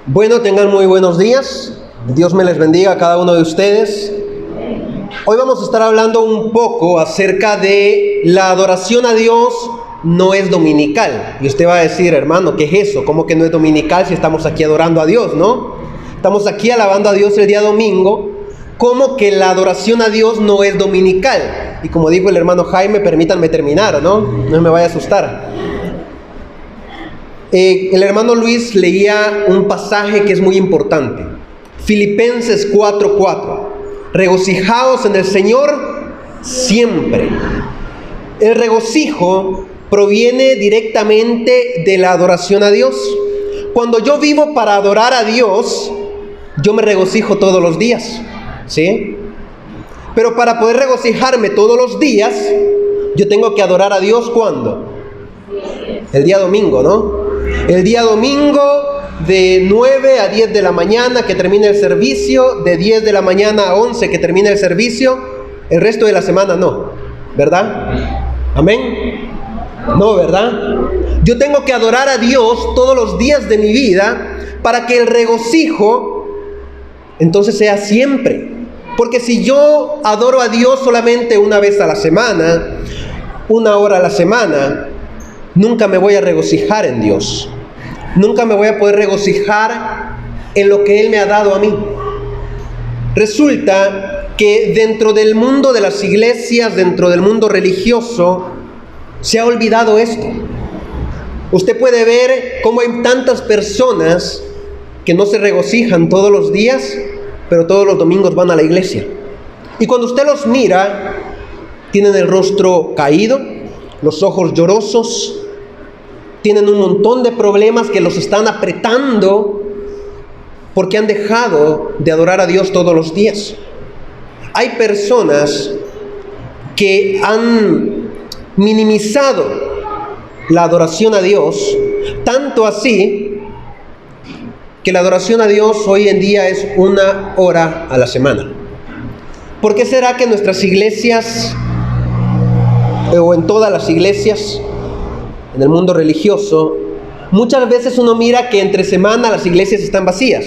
Bueno, tengan muy buenos días. Dios me les bendiga a cada uno de ustedes. Hoy vamos a estar hablando un poco acerca de la adoración a Dios no es dominical. Y usted va a decir, hermano, ¿qué es eso? ¿Cómo que no es dominical si estamos aquí adorando a Dios, no? Estamos aquí alabando a Dios el día domingo. ¿Cómo que la adoración a Dios no es dominical? Y como dijo el hermano Jaime, permítanme terminar, ¿no? No me vaya a asustar. El hermano Luis leía un pasaje que es muy importante. Filipenses 4:4. Regocijaos en el Señor siempre. El regocijo proviene directamente de la adoración a Dios. Cuando yo vivo para adorar a Dios, yo me regocijo todos los días, ¿sí? Pero para poder regocijarme todos los días, yo tengo que adorar a Dios, ¿cuándo? El día domingo, ¿no? El día domingo de 9 a 10 de la mañana que termina el servicio, de 10 de la mañana a 11 que termina el servicio, el resto de la semana no, ¿verdad? Amén. No, ¿verdad? Yo tengo que adorar a Dios todos los días de mi vida para que el regocijo entonces sea siempre. Porque si yo adoro a Dios solamente una vez a la semana, una hora a la semana, nunca me voy a regocijar en Dios. Nunca me voy a poder regocijar en lo que Él me ha dado a mí. Resulta que dentro del mundo de las iglesias, dentro del mundo religioso, se ha olvidado esto. Usted puede ver cómo hay tantas personas que no se regocijan todos los días, pero todos los domingos van a la iglesia. Y cuando usted los mira, tienen el rostro caído, los ojos llorosos, tienen un montón de problemas que los están apretando porque han dejado de adorar a Dios todos los días. Hay personas que han minimizado la adoración a Dios, tanto así que la adoración a Dios hoy en día es 1 hora a la semana. ¿Por qué será que en nuestras iglesias, o en todas las iglesias, en el mundo religioso, muchas veces uno mira que entre semana las iglesias están vacías?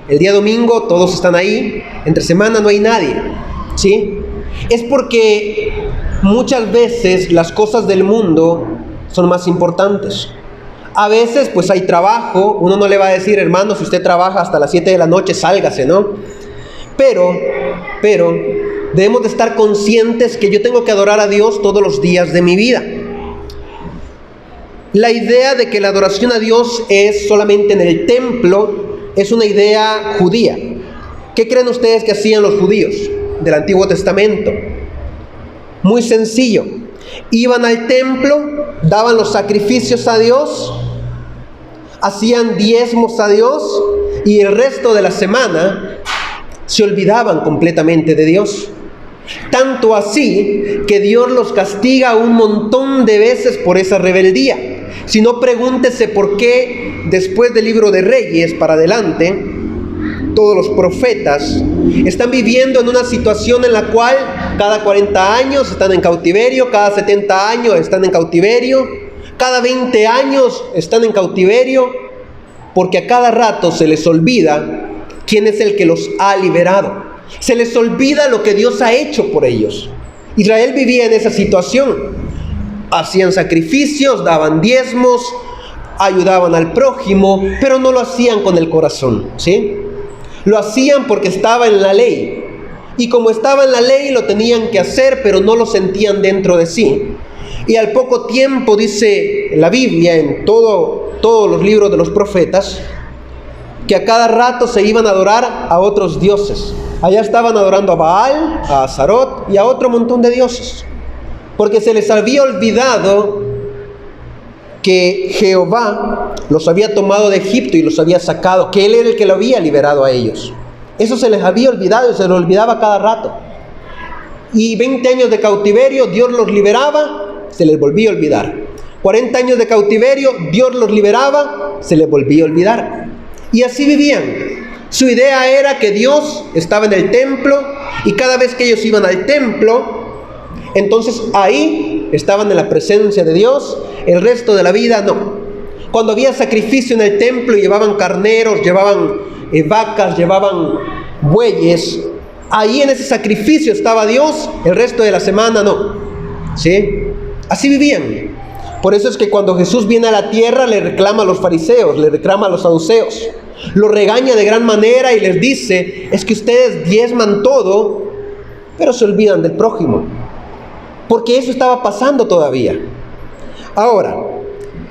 El día domingo todos están ahí, entre semana no hay nadie, ¿sí? Es porque muchas veces las cosas del mundo son más importantes. A veces pues hay trabajo, uno no le va a decir, hermano, si usted trabaja hasta las 7 de la noche, sálgase, ¿no? Pero debemos de estar conscientes que yo tengo que adorar a Dios todos los días de mi vida. La idea de que la adoración a Dios es solamente en el templo es una idea judía. ¿Qué creen ustedes que hacían los judíos del Antiguo Testamento? Muy sencillo. Iban al templo, daban los sacrificios a Dios, hacían diezmos a Dios y el resto de la semana se olvidaban completamente de Dios. Tanto así que Dios los castiga un montón de veces por esa rebeldía. Si no, pregúntese por qué después del libro de Reyes para adelante, todos los profetas están viviendo en una situación en la cual cada 40 años están en cautiverio, cada 70 años están en cautiverio, cada 20 años están en cautiverio, porque a cada rato se les olvida quién es el que los ha liberado. Se les olvida lo que Dios ha hecho por ellos. Israel vivía en esa situación. Hacían sacrificios, daban diezmos, ayudaban al prójimo, pero no lo hacían con el corazón, ¿sí? Lo hacían porque estaba en la ley. Y como estaba en la ley, lo tenían que hacer, pero no lo sentían dentro de sí. Y al poco tiempo, dice la Biblia, en todos los libros de los profetas, que a cada rato se iban a adorar a otros dioses. Allá estaban adorando a Baal, a Astarot y a otro montón de dioses. Porque se les había olvidado que Jehová los había tomado de Egipto y los había sacado, que Él era el que lo había liberado a ellos. Eso se les había olvidado y se les olvidaba cada rato. Y 20 años de cautiverio, Dios los liberaba, se les volvía a olvidar. 40 años de cautiverio, Dios los liberaba, se les volvía a olvidar. Y así vivían. Su idea era que Dios estaba en el templo y cada vez que ellos iban al templo, entonces ahí estaban en la presencia de Dios, el resto de la vida no. Cuando había sacrificio en el templo, llevaban carneros, llevaban vacas, llevaban bueyes. Ahí en ese sacrificio estaba Dios, el resto de la semana no. ¿Sí? Así vivían. Por eso es que cuando Jesús viene a la tierra, le reclama a los fariseos, le reclama a los saduceos, lo regaña de gran manera y les dice: es que ustedes diezman todo, pero se olvidan del prójimo. Porque eso estaba pasando todavía. Ahora,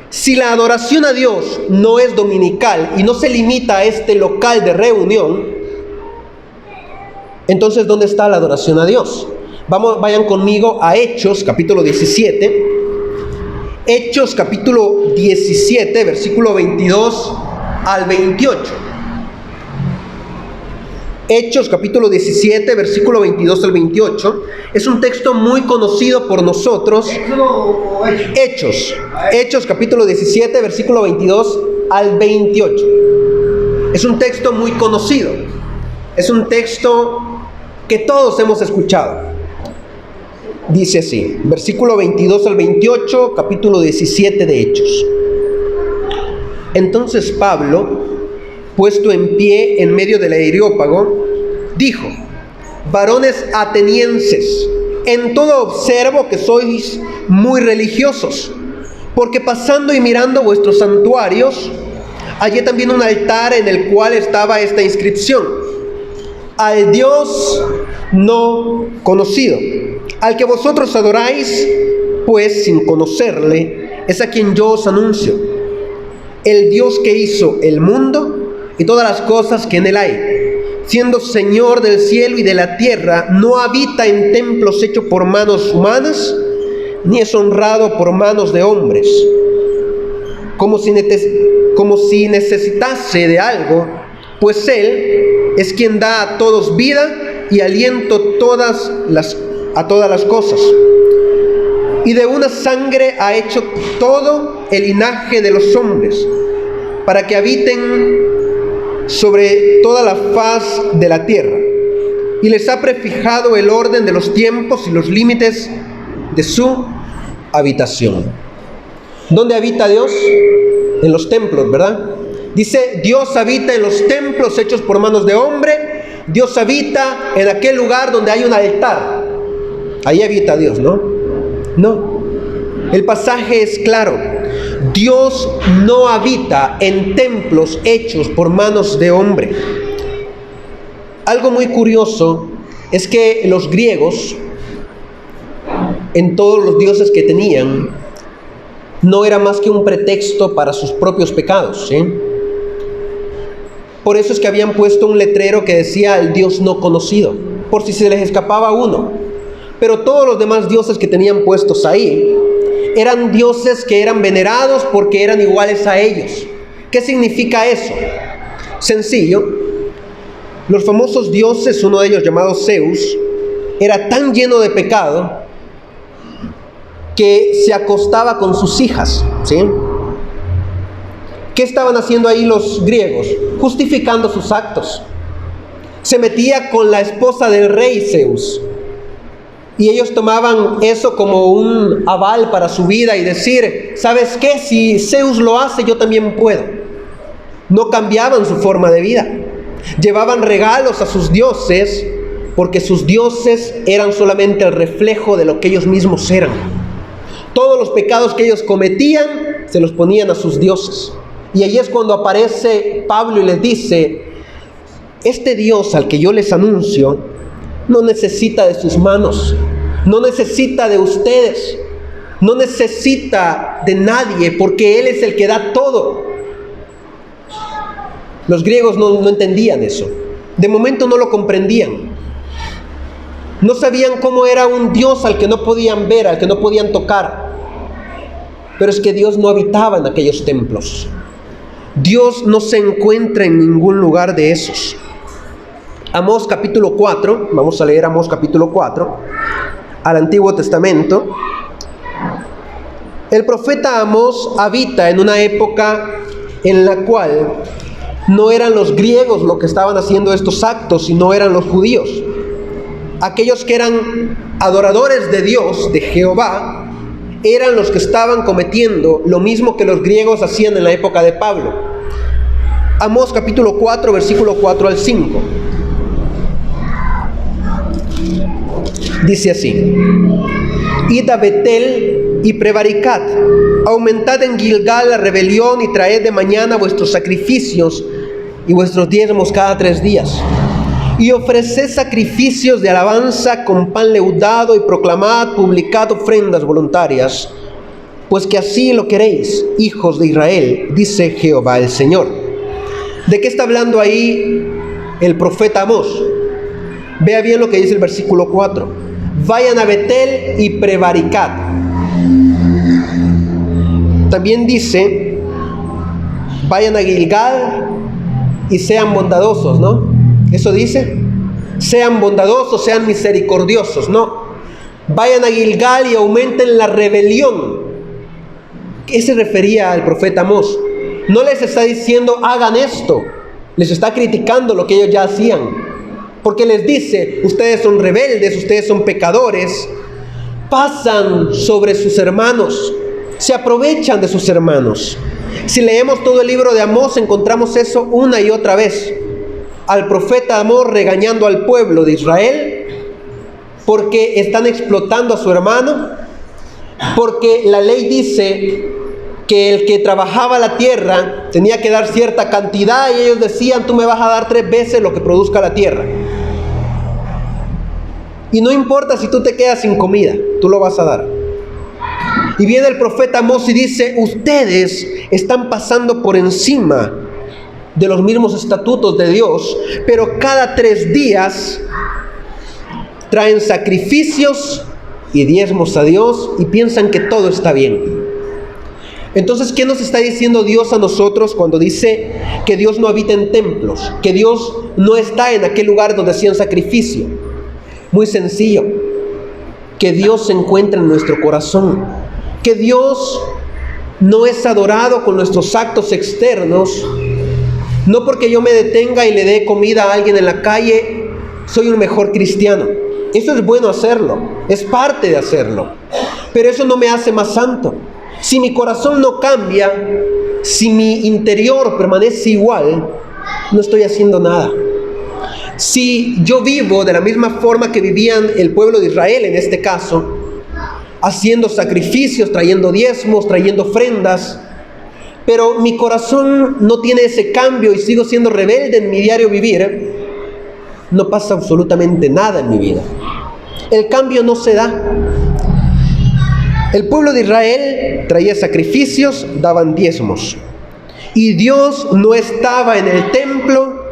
si la adoración a Dios no es dominical y no se limita a este local de reunión, entonces ¿dónde está la adoración a Dios? Vayan conmigo a Hechos, capítulo 17. Hechos, capítulo 17, versículo 22 al 28. Hechos, capítulo 17, versículo 22 al 28. Es un texto muy conocido por nosotros. Hechos, capítulo 17, versículo 22 al 28. Es un texto muy conocido. Es un texto que todos hemos escuchado. Dice así, versículo 22 al 28, capítulo 17 de Hechos. Entonces Pablo, puesto en pie en medio del Areópago, dijo: varones atenienses, en todo observo que sois muy religiosos, porque pasando y mirando vuestros santuarios, hallé también un altar en el cual estaba esta inscripción: al Dios no conocido, al que vosotros adoráis, pues sin conocerle, es a quien yo os anuncio. El Dios que hizo el mundo y todas las cosas que en él hay, siendo Señor del cielo y de la tierra, no habita en templos hechos por manos humanas, ni es honrado por manos de hombres, como si necesitase de algo, pues él es quien da a todos vida y aliento a todas las cosas. Y de una sangre ha hecho todo el linaje de los hombres, para que habiten sobre toda la faz de la tierra. Y les ha prefijado el orden de los tiempos y los límites de su habitación. ¿Dónde habita Dios? En los templos, ¿verdad? Dice: Dios habita en los templos hechos por manos de hombre. Dios habita en aquel lugar donde hay un altar. Ahí habita Dios, ¿no? No. El pasaje es claro. Dios no habita en templos hechos por manos de hombre. Algo muy curioso es que los griegos, en todos los dioses que tenían, no era más que un pretexto para sus propios pecados, ¿sí? Por eso es que habían puesto un letrero que decía: el Dios no conocido, por si se les escapaba uno. Pero todos los demás dioses que tenían puestos ahí eran dioses que eran venerados porque eran iguales a ellos. ¿Qué significa eso? Sencillo. Los famosos dioses, uno de ellos llamado Zeus, era tan lleno de pecado que se acostaba con sus hijas, ¿sí? ¿Qué estaban haciendo ahí los griegos? Justificando sus actos. Se metía con la esposa del rey Zeus. Y ellos tomaban eso como un aval para su vida y decir: ¿sabes qué? Si Zeus lo hace, yo también puedo. No cambiaban su forma de vida. Llevaban regalos a sus dioses porque sus dioses eran solamente el reflejo de lo que ellos mismos eran. Todos los pecados que ellos cometían se los ponían a sus dioses. Y ahí es cuando aparece Pablo y les dice: este Dios al que yo les anuncio no necesita de sus manos, no necesita de ustedes, no necesita de nadie, porque Él es el que da todo. Los griegos no entendían eso. De momento no lo comprendían. No sabían cómo era un Dios al que no podían ver, al que no podían tocar. Pero es que Dios no habitaba en aquellos templos. Dios no se encuentra en ningún lugar de esos. Amós capítulo 4, vamos a leer Amós capítulo 4, al Antiguo Testamento. El profeta Amós habita en una época en la cual no eran los griegos los que estaban haciendo estos actos, sino eran los judíos. Aquellos que eran adoradores de Dios, de Jehová, eran los que estaban cometiendo lo mismo que los griegos hacían en la época de Pablo. Amós capítulo 4, versículo 4 al 5. Dice así: Id a Betel y prevaricad, aumentad en Gilgal la rebelión y traed de mañana vuestros sacrificios y vuestros diezmos cada 3 días. Y ofreced sacrificios de alabanza con pan leudado y proclamad, publicad ofrendas voluntarias, pues que así lo queréis, hijos de Israel, dice Jehová el Señor. ¿De qué está hablando ahí el profeta Amós? Vea bien lo que dice el versículo 4. Vayan a Betel y prevaricad. También dice, vayan a Gilgal y sean bondadosos, ¿no? Eso dice, sean bondadosos, sean misericordiosos, ¿no? Vayan a Gilgal y aumenten la rebelión. ¿Qué se refería al profeta Amós? No les está diciendo hagan esto, les está criticando lo que ellos ya hacían, porque les dice, ustedes son rebeldes, ustedes son pecadores, pasan sobre sus hermanos, se aprovechan de sus hermanos. Si leemos todo el libro de Amós, encontramos eso una y otra vez. Al profeta Amós regañando al pueblo de Israel porque están explotando a su hermano, porque la ley dice que el que trabajaba la tierra tenía que dar cierta cantidad y ellos decían, tú me vas a dar 3 veces lo que produzca la tierra. Y no importa si tú te quedas sin comida, tú lo vas a dar. Y viene el profeta Amós y dice, ustedes están pasando por encima de los mismos estatutos de Dios, pero cada 3 días traen sacrificios y diezmos a Dios y piensan que todo está bien. Entonces, ¿qué nos está diciendo Dios a nosotros cuando dice que Dios no habita en templos, que Dios no está en aquel lugar donde hacían sacrificio? Muy sencillo, que Dios se encuentra en nuestro corazón, que Dios no es adorado con nuestros actos externos. No porque yo me detenga y le dé comida a alguien en la calle, soy un mejor cristiano. Eso es bueno hacerlo, es parte de hacerlo, pero eso no me hace más santo. Si mi corazón no cambia, si mi interior permanece igual, no estoy haciendo nada. Si yo vivo de la misma forma que vivían el pueblo de Israel en este caso, haciendo sacrificios, trayendo diezmos, trayendo ofrendas, pero mi corazón no tiene ese cambio y sigo siendo rebelde en mi diario vivir, no pasa absolutamente nada en mi vida. El cambio no se da. El pueblo de Israel traía sacrificios, daban diezmos. Y Dios no estaba en el templo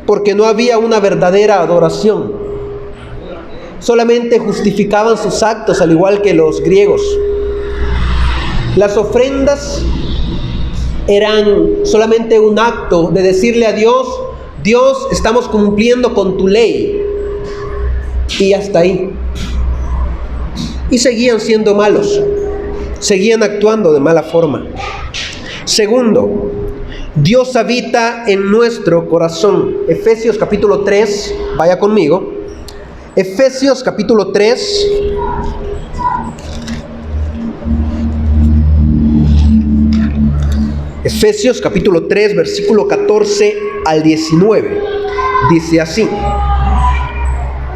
porque no había una verdadera adoración. Solamente justificaban sus actos, al igual que los griegos. Las ofrendas eran solamente un acto de decirle a Dios, Dios, estamos cumpliendo con tu ley. Y hasta ahí. Y seguían siendo malos. Seguían actuando de mala forma. Segundo, Dios habita en nuestro corazón. Efesios capítulo 3, vaya conmigo. Efesios capítulo 3. Efesios capítulo 3, versículo 14 al 19. Dice así: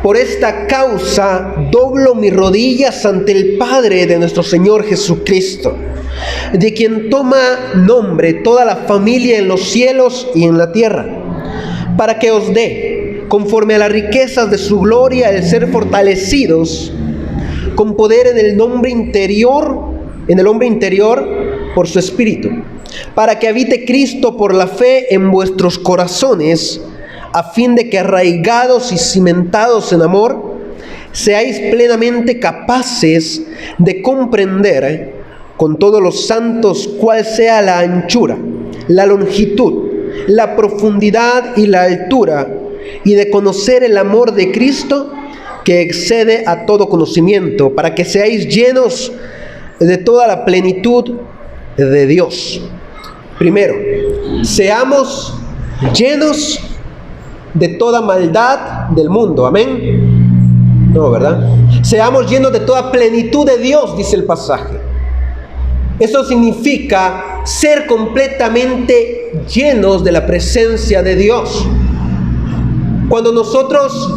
Por esta causa doblo mis rodillas ante el Padre de nuestro Señor Jesucristo, de quien toma nombre toda la familia en los cielos y en la tierra, para que os dé, conforme a las riquezas de su gloria, el ser fortalecidos con poder en el hombre interior por su Espíritu, para que habite Cristo por la fe en vuestros corazones, a fin de que arraigados y cimentados en amor, seáis plenamente capaces de comprender con todos los santos cuál sea la anchura, la longitud, la profundidad y la altura, y de conocer el amor de Cristo que excede a todo conocimiento, para que seáis llenos de toda la plenitud de Dios. Primero, seamos llenos de toda maldad del mundo. Amén. No, ¿verdad? Seamos llenos de toda plenitud de Dios, dice el pasaje. Eso significa ser completamente llenos de la presencia de Dios. Cuando nosotros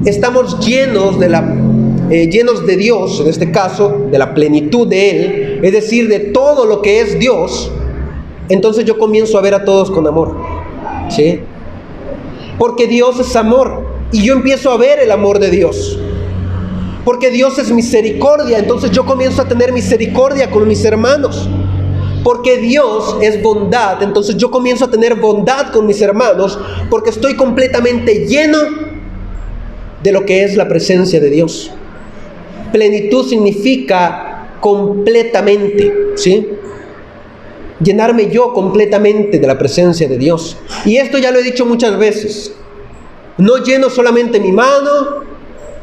estamos llenos de Dios, en este caso, de la plenitud de Él, es decir, de todo lo que es Dios, entonces yo comienzo a ver a todos con amor, ¿sí? Porque Dios es amor, y yo empiezo a ver el amor de Dios. Porque Dios es misericordia, entonces yo comienzo a tener misericordia con mis hermanos. Porque Dios es bondad, entonces yo comienzo a tener bondad con mis hermanos, porque estoy completamente lleno de lo que es la presencia de Dios. Plenitud significa completamente, ¿sí? Llenarme yo completamente de la presencia de Dios. Y esto ya lo he dicho muchas veces. No lleno solamente mi mano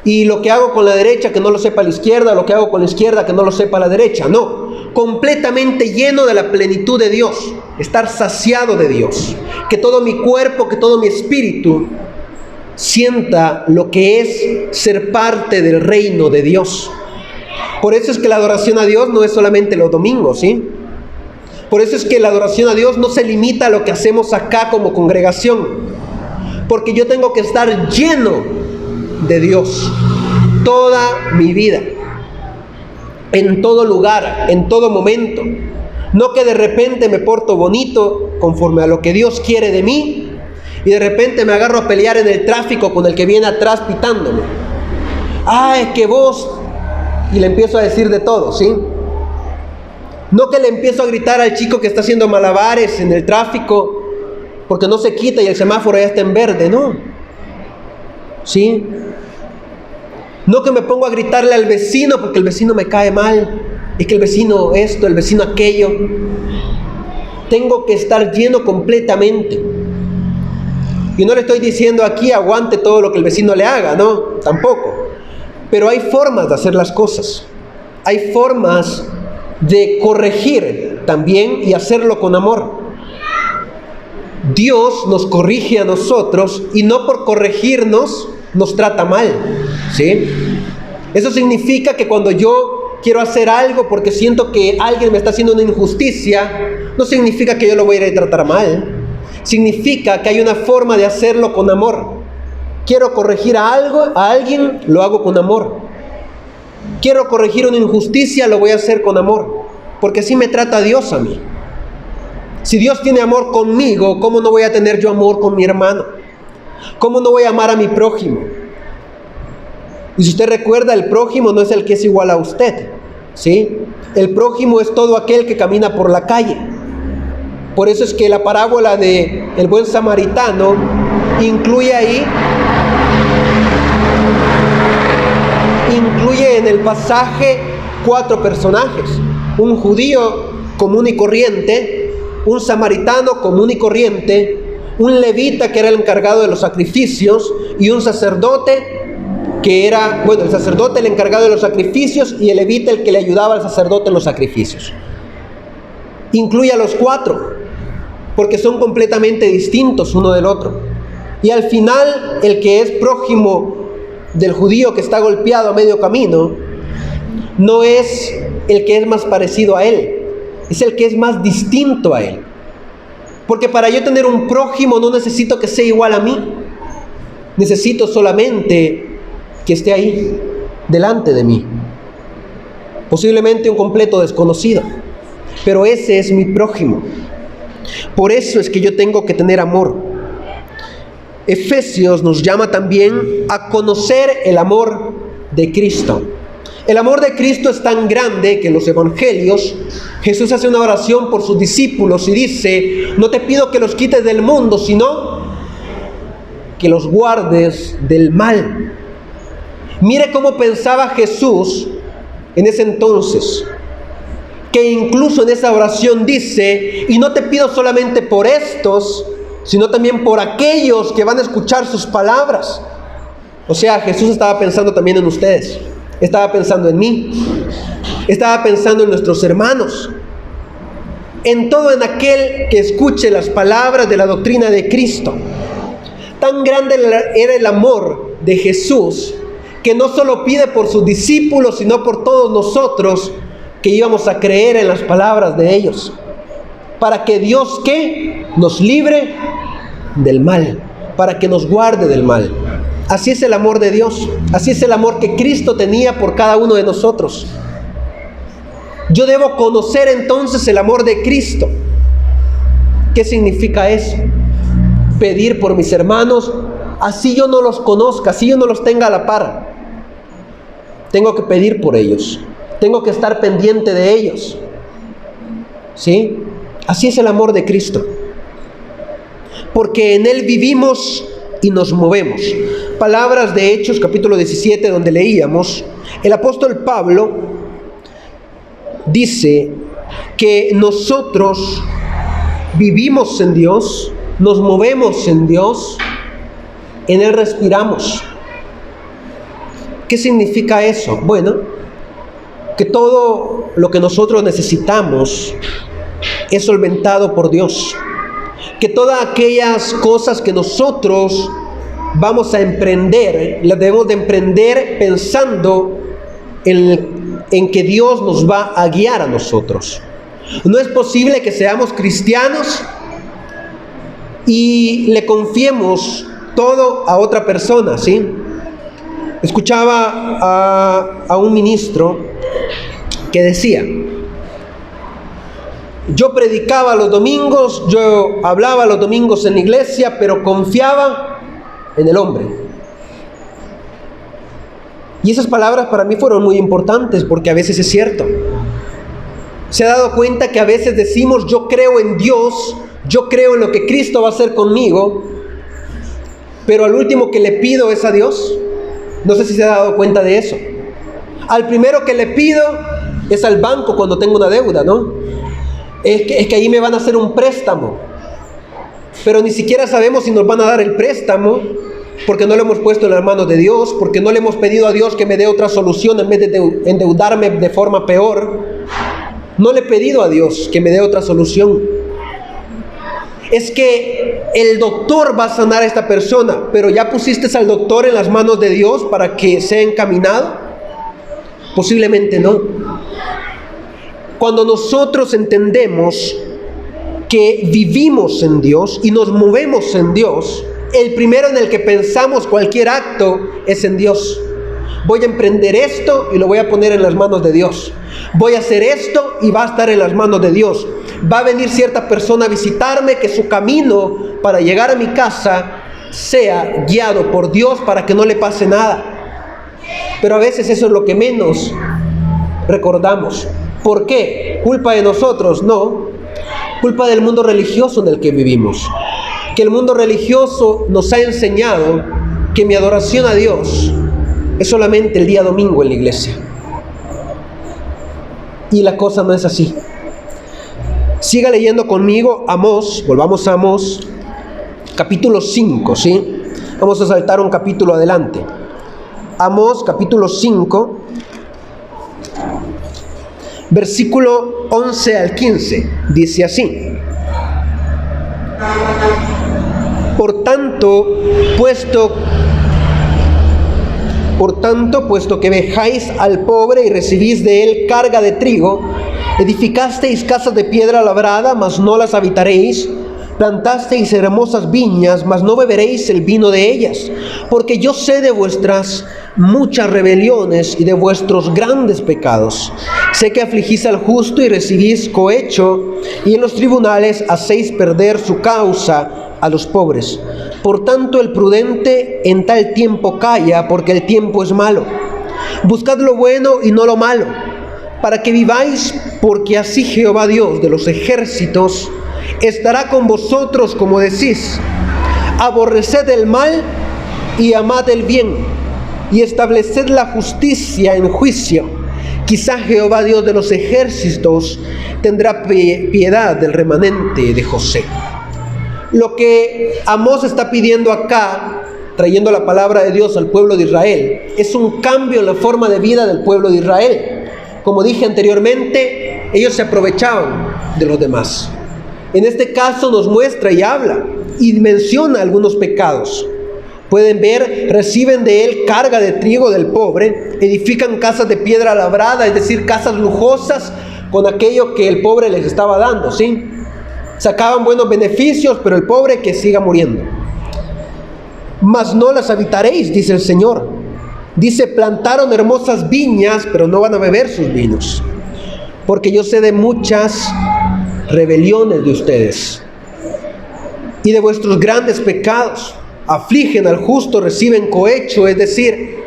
y lo que hago con la derecha que no lo sepa la izquierda, lo que hago con la izquierda que no lo sepa la derecha. No, completamente lleno de la plenitud de Dios. Estar saciado de Dios. Que todo mi cuerpo, que todo mi espíritu sienta lo que es ser parte del reino de Dios. Por eso es que la adoración a Dios no es solamente los domingos, ¿sí? Por eso es que la adoración a Dios no se limita a lo que hacemos acá como congregación, porque yo tengo que estar lleno de Dios toda mi vida, en todo lugar, en todo momento. No que de repente me porto bonito conforme a lo que Dios quiere de mí y de repente me agarro a pelear en el tráfico con el que viene atrás pitándome. Es que vos... Y le empiezo a decir de todo, ¿sí? No que le empiezo a gritar al chico que está haciendo malabares en el tráfico porque no se quita y el semáforo ya está en verde, no. ¿Sí? No que me pongo a gritarle al vecino porque el vecino me cae mal, y que el vecino esto, el vecino aquello. Tengo que estar lleno completamente. Y no le estoy diciendo aquí aguante todo lo que el vecino le haga, no, tampoco. Pero hay formas de hacer las cosas. Hay formas de corregir también y hacerlo con amor. Dios nos corrige a nosotros y no por corregirnos nos trata mal, ¿sí? Eso significa que cuando yo quiero hacer algo porque siento que alguien me está haciendo una injusticia, no significa que yo lo voy a ir a tratar mal. Significa que hay una forma de hacerlo con amor. Quiero corregir a alguien, lo hago con amor. Quiero corregir una injusticia, lo voy a hacer con amor, porque así me trata Dios a mí. Si Dios tiene amor conmigo, ¿cómo no voy a tener yo amor con mi hermano? ¿Cómo no voy a amar a mi prójimo? Y si usted recuerda, el prójimo no es el que es igual a usted, ¿sí? El prójimo es todo aquel que camina por la calle. Por eso es que la parábola de el buen samaritano incluye en el pasaje 4 personajes: un judío común y corriente, un samaritano común y corriente, un levita que era el encargado de los sacrificios y un sacerdote que era, el sacerdote el encargado de los sacrificios y el levita el que le ayudaba al sacerdote en los sacrificios. Incluye a los 4 porque son completamente distintos uno del otro. Y al final, el que es prójimo del judío que está golpeado a medio camino no es el que es más parecido a él, es el que es más distinto a él. Porque para yo tener un prójimo no necesito que sea igual a mí, necesito solamente que esté ahí, delante de mí. Posiblemente un completo desconocido, pero ese es mi prójimo. Por eso es que yo tengo que tener amor. Efesios nos llama también a conocer el amor de Cristo. El amor de Cristo es tan grande que en los evangelios Jesús hace una oración por sus discípulos y dice: no te pido que los quites del mundo, sino que los guardes del mal. Mire cómo pensaba Jesús en ese entonces, que incluso en esa oración dice: y no te pido solamente por estos, sino también por aquellos que van a escuchar sus palabras. O sea, Jesús estaba pensando también en ustedes, estaba pensando en mí, estaba pensando en nuestros hermanos, en todo en aquel que escuche las palabras de la doctrina de Cristo. Tan grande era el amor de Jesús, que no solo pide por sus discípulos, sino por todos nosotros, que íbamos a creer en las palabras de ellos, para que Dios, ¿qué?, nos libre del mal, para que nos guarde del mal. Así es el amor de Dios, así es el amor que Cristo tenía por cada uno de nosotros. Yo debo conocer entonces el amor de Cristo. ¿Qué significa eso? Pedir por mis hermanos, así yo no los conozca, así yo no los tenga a la par. Tengo que pedir por ellos, tengo que estar pendiente de ellos. ¿Sí? Así es el amor de Cristo. Porque en Él vivimos y nos movemos. Palabras de Hechos, capítulo 17, donde leíamos, el apóstol Pablo dice que nosotros vivimos en Dios, nos movemos en Dios, en Él respiramos. ¿Qué significa eso? Bueno, que todo lo que nosotros necesitamos es solventado por Dios. Que todas aquellas cosas que nosotros vamos a emprender, las debemos de emprender pensando en que Dios nos va a guiar a nosotros. No es posible que seamos cristianos y le confiemos todo a otra persona, ¿sí? Escuchaba a un ministro que decía: yo predicaba los domingos, yo hablaba los domingos en la iglesia, pero confiaba en el hombre. Y esas palabras para mí fueron muy importantes, porque a veces es cierto. ¿Se ha dado cuenta que a veces decimos: yo creo en Dios, yo creo en lo que Cristo va a hacer conmigo, pero al último que le pido es a Dios? No sé si se ha dado cuenta de eso. Al primero que le pido es al banco cuando tengo una deuda, ¿no? Es que ahí me van a hacer un préstamo, pero ni siquiera sabemos si nos van a dar el préstamo, porque no lo hemos puesto en las manos de Dios, porque no le hemos pedido a Dios que me dé otra solución en vez de endeudarme de forma peor. No le he pedido a Dios que me dé otra solución. Es que el doctor va a sanar a esta persona, pero ¿ya pusiste al doctor en las manos de Dios para que sea encaminado? Posiblemente no. Cuando nosotros entendemos que vivimos en Dios y nos movemos en Dios, el primero en el que pensamos cualquier acto es en Dios. Voy a emprender esto y lo voy a poner en las manos de Dios. Voy a hacer esto y va a estar en las manos de Dios. Va a venir cierta persona a visitarme, que su camino para llegar a mi casa sea guiado por Dios para que no le pase nada. Pero a veces eso es lo que menos recordamos. ¿Por qué? ¿Culpa de nosotros? No. Culpa del mundo religioso en el que vivimos. Que el mundo religioso nos ha enseñado que mi adoración a Dios es solamente el día domingo en la iglesia. Y la cosa no es así. Siga leyendo conmigo Amós, volvamos a Amós, capítulo 5, ¿sí? Vamos a saltar un capítulo adelante. Amós, capítulo 5, versículo 11 al 15, dice así: Por tanto, puesto que vejáis al pobre y recibís de él carga de trigo, edificasteis casas de piedra labrada, mas no las habitaréis, plantasteis hermosas viñas, mas no beberéis el vino de ellas, porque yo sé de vuestras muchas rebeliones y de vuestros grandes pecados. Sé que afligís al justo y recibís cohecho, y en los tribunales hacéis perder su causa a los pobres. Por tanto, el prudente en tal tiempo calla, porque el tiempo es malo. Buscad lo bueno y no lo malo, para que viváis, porque así Jehová Dios de los ejércitos estará con vosotros, como decís. Aborreced el mal y amad el bien, y estableced la justicia en juicio. Quizá Jehová Dios de los ejércitos tendrá piedad del remanente de José. Lo que Amós está pidiendo acá, trayendo la palabra de Dios al pueblo de Israel, es un cambio en la forma de vida del pueblo de Israel. Como dije anteriormente, ellos se aprovechaban de los demás. En este caso nos muestra y habla y menciona algunos pecados. Pueden ver, reciben de él carga de trigo del pobre, edifican casas de piedra labrada, es decir, casas lujosas con aquello que el pobre les estaba dando, ¿sí? Sacaban buenos beneficios, pero el pobre que siga muriendo. Mas no las habitaréis, dice el Señor. Dice, plantaron hermosas viñas, pero no van a beber sus vinos, porque yo sé de muchas rebeliones de ustedes y de vuestros grandes pecados. Afligen al justo, reciben cohecho, es decir,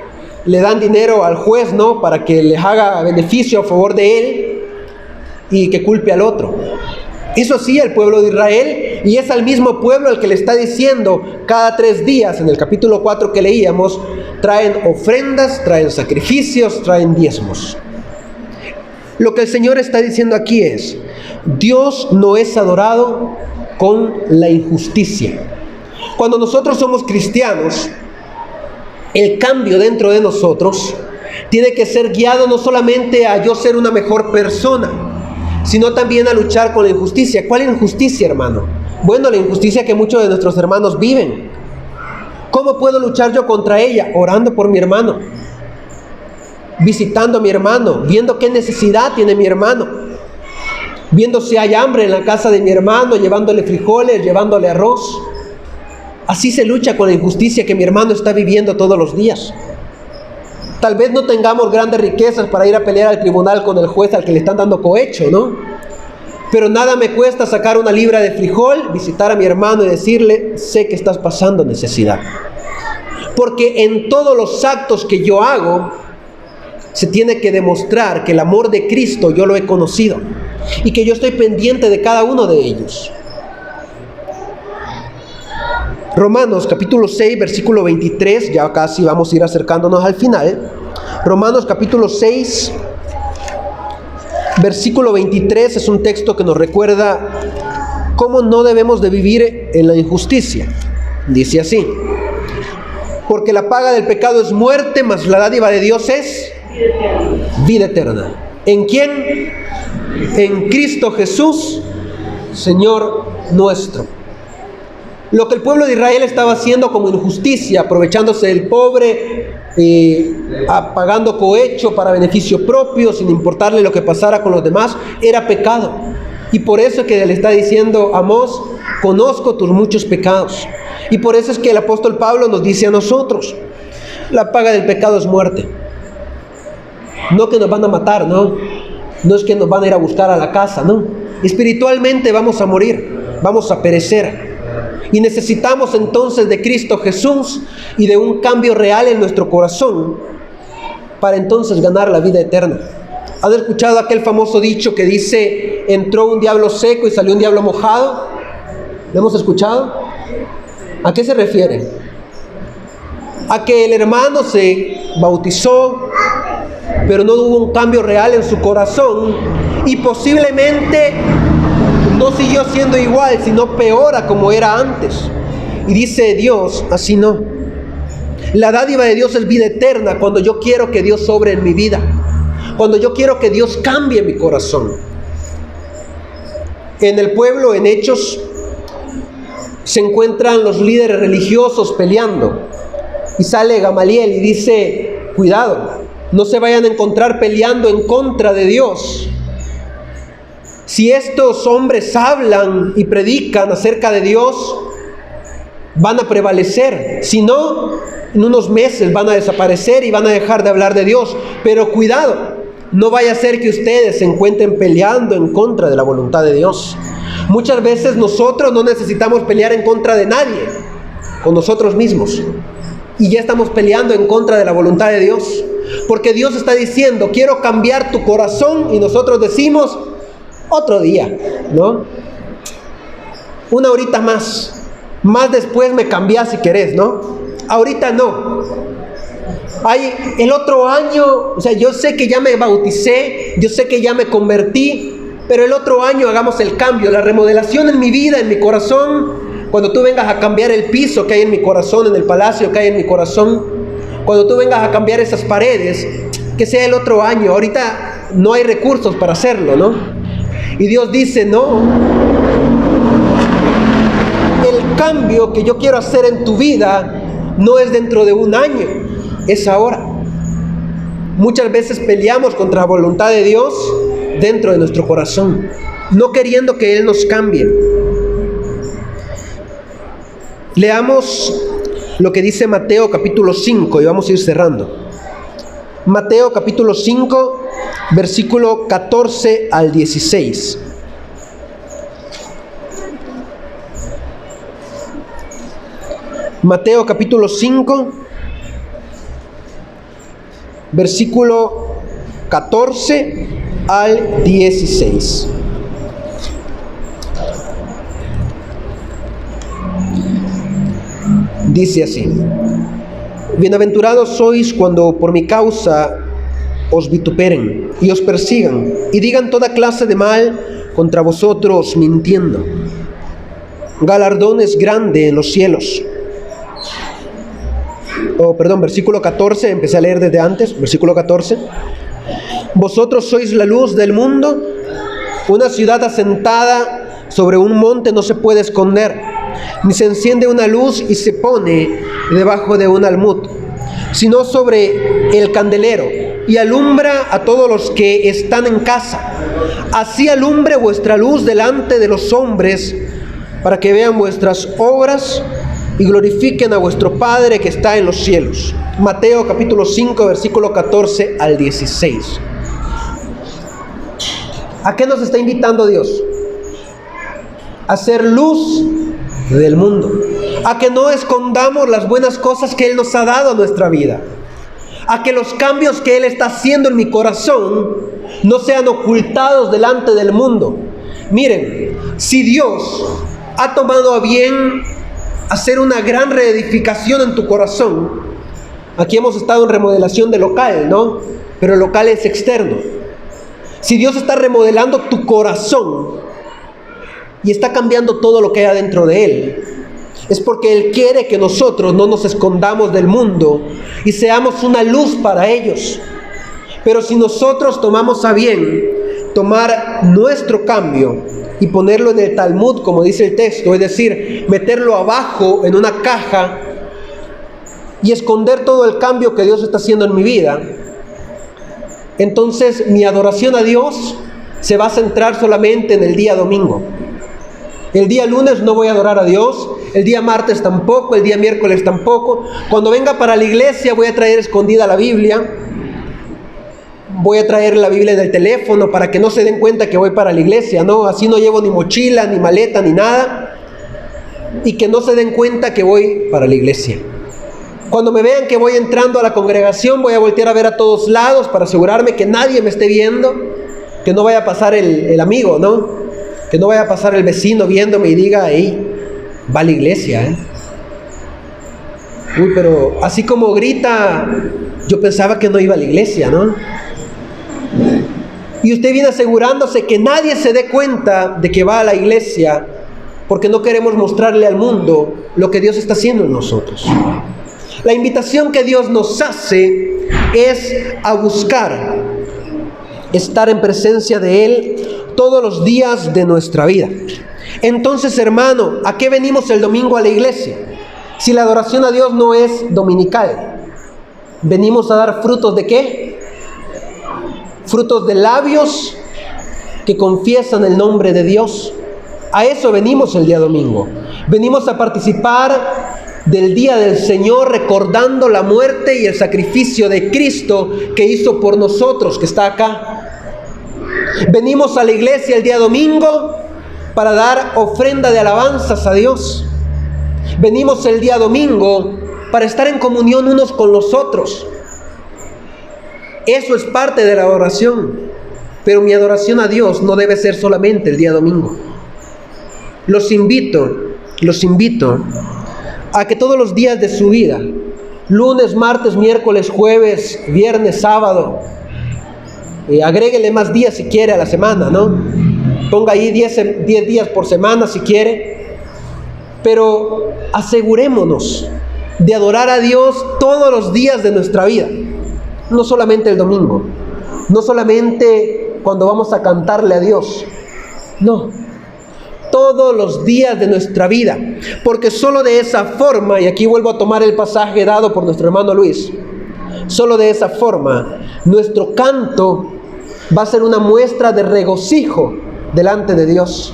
le dan dinero al juez, ¿no?, para que les haga beneficio a favor de él y que culpe al otro. Eso hacía el pueblo de Israel, y es al mismo pueblo al que le está diciendo cada 3 días, en el capítulo 4 que leíamos, traen ofrendas, traen sacrificios, traen diezmos. Lo que el Señor está diciendo aquí es, Dios no es adorado con la injusticia. Cuando nosotros somos cristianos, el cambio dentro de nosotros tiene que ser guiado no solamente a yo ser una mejor persona, sino también a luchar con la injusticia. ¿Cuál injusticia, hermano? Bueno, la injusticia que muchos de nuestros hermanos viven. ¿Cómo puedo luchar yo contra ella? Orando por mi hermano, visitando a mi hermano, viendo qué necesidad tiene mi hermano, viendo si hay hambre en la casa de mi hermano, llevándole frijoles, llevándole arroz. Así se lucha con la injusticia que mi hermano está viviendo todos los días. Tal vez no tengamos grandes riquezas para ir a pelear al tribunal con el juez al que le están dando cohecho, ¿no? Pero nada me cuesta sacar una libra de frijol, visitar a mi hermano y decirle, sé que estás pasando necesidad. Porque en todos los actos que yo hago, se tiene que demostrar que el amor de Cristo yo lo he conocido y que yo estoy pendiente de cada uno de ellos. Romanos capítulo 6, versículo 23, ya casi vamos a ir acercándonos al final. Romanos capítulo 6, versículo 23 es un texto que nos recuerda cómo no debemos de vivir en la injusticia. Dice así, porque la paga del pecado es muerte, mas la dádiva de Dios es vida eterna. ¿En quién? En Cristo Jesús, Señor nuestro. Lo que el pueblo de Israel estaba haciendo como injusticia, aprovechándose del pobre, pagando cohecho para beneficio propio, sin importarle lo que pasara con los demás, era pecado. Y por eso es que le está diciendo a Amós, conozco tus muchos pecados. Y por eso es que el apóstol Pablo nos dice a nosotros, la paga del pecado es muerte. No que nos van a matar, no. No es que nos van a ir a buscar a la casa, no. Espiritualmente vamos a morir, vamos a perecer. Y necesitamos entonces de Cristo Jesús y de un cambio real en nuestro corazón para entonces ganar la vida eterna. ¿Han escuchado aquel famoso dicho que dice, entró un diablo seco y salió un diablo mojado? ¿Lo hemos escuchado? ¿A qué se refiere? A que el hermano se bautizó, pero no hubo un cambio real en su corazón y posiblemente no siguió siendo igual, sino peor a como era antes. Y dice Dios, así no. La dádiva de Dios es vida eterna cuando yo quiero que Dios obre en mi vida, cuando yo quiero que Dios cambie mi corazón. En el pueblo, en Hechos, se encuentran los líderes religiosos peleando. Y sale Gamaliel y dice, cuidado, no se vayan a encontrar peleando en contra de Dios. Si estos hombres hablan y predican acerca de Dios, van a prevalecer. Si no, en unos meses van a desaparecer y van a dejar de hablar de Dios. Pero cuidado, no vaya a ser que ustedes se encuentren peleando en contra de la voluntad de Dios. Muchas veces nosotros no necesitamos pelear en contra de nadie, con nosotros mismos. Y ya estamos peleando en contra de la voluntad de Dios. Porque Dios está diciendo, quiero cambiar tu corazón, y nosotros decimos, otro día, ¿no? Una horita más después me cambias si querés, ¿no? Ahorita no. Ay, el otro año, o sea, yo sé que ya me bauticé, yo sé que ya me convertí, pero el otro año hagamos el cambio, la remodelación en mi vida, en mi corazón. Cuando tú vengas a cambiar el piso que hay en mi corazón, en el palacio que hay en mi corazón, cuando tú vengas a cambiar esas paredes, que sea el otro año. Ahorita no hay recursos para hacerlo, ¿no? Y Dios dice, no, el cambio que yo quiero hacer en tu vida no es dentro de un año, es ahora. Muchas veces peleamos contra la voluntad de Dios dentro de nuestro corazón, no queriendo que Él nos cambie. Leamos lo que dice Mateo capítulo 5 y vamos a ir cerrando. Mateo capítulo 5, versículo 14 al 16. Mateo capítulo 5, versículo 14 al 16. Dice así: bienaventurados sois cuando por mi causa os vituperen y os persigan y digan toda clase de mal contra vosotros mintiendo. Galardón es grande en los cielos. Versículo 14, empecé a leer desde antes, versículo 14. Vosotros sois la luz del mundo. Una ciudad asentada sobre un monte no se puede esconder, ni se enciende una luz y se pone debajo de un almud, sino sobre el candelero, y alumbra a todos los que están en casa. Así alumbre vuestra luz delante de los hombres, para que vean vuestras obras y glorifiquen a vuestro Padre que está en los cielos. Mateo capítulo 5, versículo 14 al 16. ¿A qué nos está invitando Dios? A ser luz del mundo, a que no escondamos las buenas cosas que Él nos ha dado a nuestra vida, a que los cambios que Él está haciendo en mi corazón no sean ocultados delante del mundo. Miren, si Dios ha tomado a bien hacer una gran reedificación en tu corazón, aquí hemos estado en remodelación de local, ¿no? Pero el local es externo. Si Dios está remodelando tu corazón y está cambiando todo lo que hay adentro de Él, es porque Él quiere que nosotros no nos escondamos del mundo y seamos una luz para ellos. Pero si nosotros tomamos a bien tomar nuestro cambio y ponerlo en el Talmud, como dice el texto, es decir, meterlo abajo en una caja y esconder todo el cambio que Dios está haciendo en mi vida, entonces mi adoración a Dios se va a centrar solamente en el día domingo. El día lunes no voy a adorar a Dios, el día martes tampoco, el día miércoles tampoco. Cuando venga para la iglesia voy a traer escondida la Biblia, voy a traer la Biblia en el teléfono para que no se den cuenta que voy para la iglesia, ¿no? Así no llevo ni mochila, ni maleta, ni nada, y que no se den cuenta que voy para la iglesia. Cuando me vean que voy entrando a la congregación, voy a voltear a ver a todos lados para asegurarme que nadie me esté viendo, que no vaya a pasar el amigo, ¿no? Que no vaya a pasar el vecino viéndome y diga, hey, va a la iglesia, ¿eh? Uy, pero así como grita, yo pensaba que no iba a la iglesia, ¿no? Y usted viene asegurándose que nadie se dé cuenta de que va a la iglesia, porque no queremos mostrarle al mundo lo que Dios está haciendo en nosotros. La invitación que Dios nos hace es a buscar estar en presencia de Él todos los días de nuestra vida. Entonces, hermano, ¿a qué venimos el domingo a la iglesia? Si la adoración a Dios no es dominical, venimos a dar frutos ¿de qué? Frutos de labios que confiesan el nombre de Dios. A eso venimos el día domingo. Venimos a participar del día del Señor, recordando la muerte y el sacrificio de Cristo que hizo por nosotros, que está acá. Venimos a la iglesia el día domingo para dar ofrenda de alabanzas a Dios. Venimos el día domingo para estar en comunión unos con los otros. Eso es parte de la adoración. Pero mi adoración a Dios no debe ser solamente el día domingo. Los invito a que todos los días de su vida, lunes, martes, miércoles, jueves, viernes, sábado, agréguele más días si quiere a la semana, ¿no? Ponga ahí 10 días por semana si quiere, pero asegurémonos de adorar a Dios todos los días de nuestra vida, no solamente el domingo, no solamente cuando vamos a cantarle a Dios, no. todos los días de nuestra vida, porque solo de esa forma, y aquí vuelvo a tomar el pasaje dado por nuestro hermano Luis, solo de esa forma nuestro canto va a ser una muestra de regocijo delante de Dios.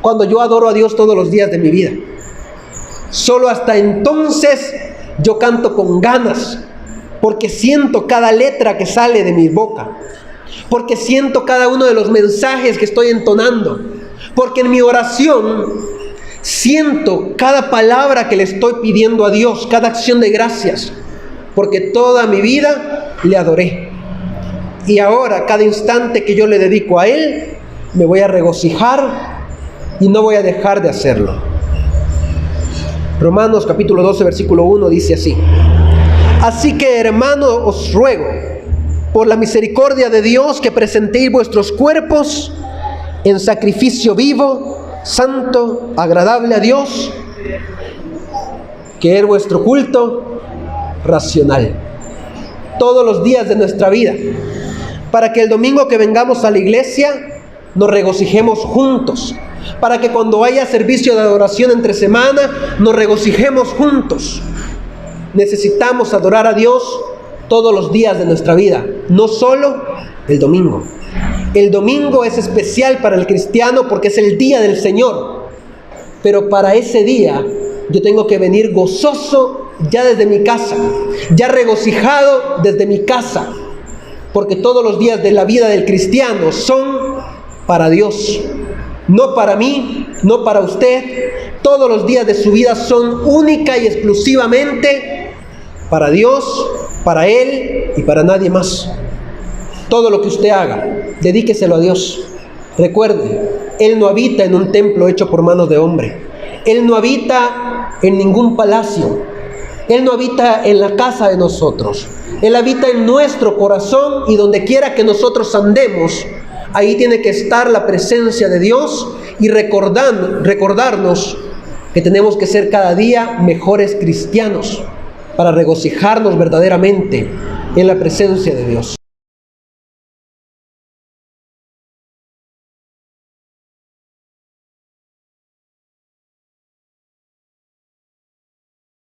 Cuando yo adoro a Dios todos los días de mi vida, solo hasta entonces yo canto con ganas, porque siento cada letra que sale de mi boca, porque siento cada uno de los mensajes que estoy entonando, porque en mi oración siento cada palabra que le estoy pidiendo a Dios, cada acción de gracias, porque toda mi vida le adoré. Y ahora, cada instante que yo le dedico a Él, me voy a regocijar y no voy a dejar de hacerlo. Romanos capítulo 12, versículo 1 dice así: así que, hermano, os ruego, por la misericordia de Dios, que presentéis vuestros cuerpos en sacrificio vivo, santo, agradable a Dios, que es vuestro culto racional. Todos los días de nuestra vida, para que el domingo que vengamos a la iglesia nos regocijemos juntos, para que cuando haya servicio de adoración entre semana nos regocijemos juntos. Necesitamos adorar a Dios todos los días de nuestra vida, no solo el domingo. El domingo es especial para el cristiano porque es el día del Señor, pero para ese día yo tengo que venir gozoso ya desde mi casa, ya regocijado desde mi casa, porque todos los días de la vida del cristiano son para Dios, no para mí, no para usted. Todos los días de su vida son única y exclusivamente para Dios, para Él y para nadie más. Todo lo que usted haga, dedíqueselo a Dios. Recuerde, Él no habita en un templo hecho por manos de hombre. Él no habita en ningún palacio. Él no habita en la casa de nosotros. Él habita en nuestro corazón, y donde quiera que nosotros andemos, ahí tiene que estar la presencia de Dios, y recordarnos que tenemos que ser cada día mejores cristianos para regocijarnos verdaderamente en la presencia de Dios.